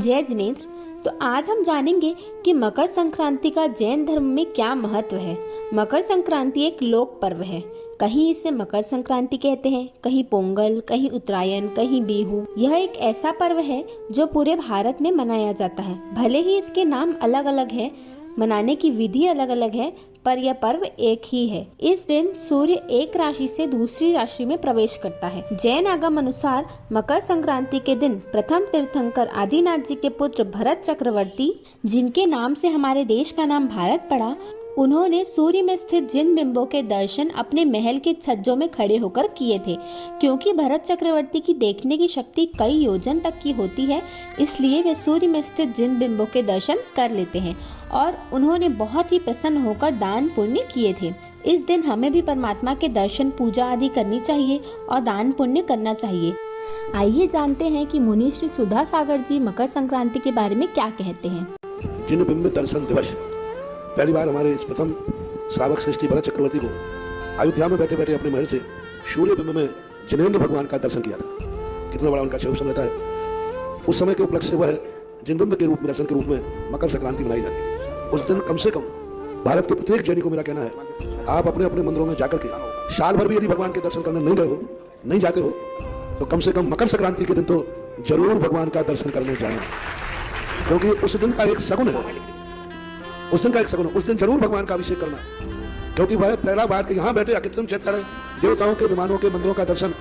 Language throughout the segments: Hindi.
जय जिनेंद्र। तो आज हम जानेंगे कि मकर संक्रांति का जैन धर्म में क्या महत्व है। मकर संक्रांति एक लोक पर्व है। कहीं इसे मकर संक्रांति कहते हैं, कहीं पोंगल, कहीं उत्तरायण, कहीं बिहू। यह एक ऐसा पर्व है जो पूरे भारत में मनाया जाता है। भले ही इसके नाम अलग अलग है, मनाने की विधि अलग अलग है, पर यह पर्व एक ही है। इस दिन सूर्य एक राशि से दूसरी राशि में प्रवेश करता है। जैन आगम अनुसार मकर संक्रांति के दिन प्रथम तीर्थंकर आदिनाथ जी के पुत्र भरत चक्रवर्ती, जिनके नाम से हमारे देश का नाम भारत पड़ा, उन्होंने सूर्य में स्थित जिन बिंबों के दर्शन अपने महल के छज्जों में खड़े होकर किए थे। क्योंकि भरत चक्रवर्ती की देखने की शक्ति कई योजन तक की होती है, इसलिए वे सूर्य में स्थित जिन बिंबों के दर्शन कर लेते हैं और उन्होंने बहुत ही प्रसन्न होकर दान पुण्य किए थे। इस दिन हमें भी परमात्मा के दर्शन, पूजा आदि करनी चाहिए और दान पुण्य करना चाहिए। आइए जानते हैं कि मुनि श्री सुधा सागर जी मकर संक्रांति के बारे में क्या कहते हैं। जिन बिंब दर्शन दिवस, पहली बार हमारे इस प्रथम श्रावक श्रेष्ठी भरत चक्रवर्ती को अयोध्या में बैठे बैठे अपने महल से सूर्य बिंब में जिनेंद्र भगवान का दर्शन किया था। कितना बड़ा उनका शुभ समय रहता है। उस समय के उपलक्ष्य से वह जिनबिंब के रूप में, दर्शन के रूप में मकर संक्रांति मनाई जाती है। उस दिन कम से कम भारत के प्रत्येक जैनी को मेरा कहना है, आप अपने अपने मंदिरों में जाकर के साल भर भी यदि भगवान के दर्शन करने नहीं गए हो, नहीं जाते हो, तो कम से कम मकर संक्रांति के दिन तो जरूर भगवान का दर्शन करने जाना, क्योंकि उस दिन का एक सगुन है। उस दिन जरूर भगवान का अभिषेक करना, क्योंकि वह पहला बात कि यहाँ बैठे अकृत्रिम चेतन है, देवताओं के, विमानों के, मंदिरों का दर्शन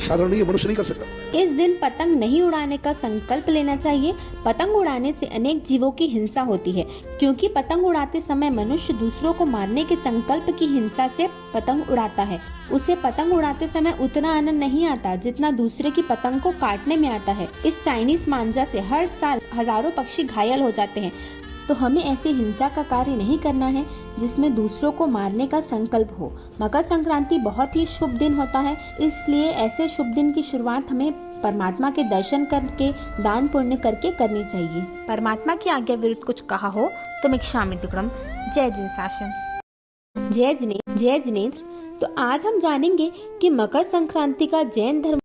साधारण मनुष्य नहीं कर सकता। इस दिन पतंग नहीं उड़ाने का संकल्प लेना चाहिए। पतंग उड़ाने से अनेक जीवों की हिंसा होती है, क्योंकि पतंग उड़ाते समय मनुष्य दूसरों को मारने के संकल्प की हिंसा से पतंग उड़ाता है। उसे पतंग उड़ाते समय उतना आनंद नहीं आता जितना दूसरे की पतंग को काटने में आता है। इस चाइनीज मांजा से हर साल हजारों पक्षी घायल हो जाते हैं। तो हमें ऐसी हिंसा का कार्य नहीं करना है जिसमें दूसरों को मारने का संकल्प हो। मकर संक्रांति बहुत ही शुभ दिन होता है, इसलिए ऐसे शुभ दिन की शुरुआत हमें परमात्मा के दर्शन करके, दान पुण्य करके करनी चाहिए। परमात्मा की आज्ञा विरुद्ध कुछ कहा हो तो मैं क्षामित तिक्रम। जय जिन शासन। जय जिनेंद्र। तो आज हम जानेंगे कि मकर संक्रांति का जैन धर्म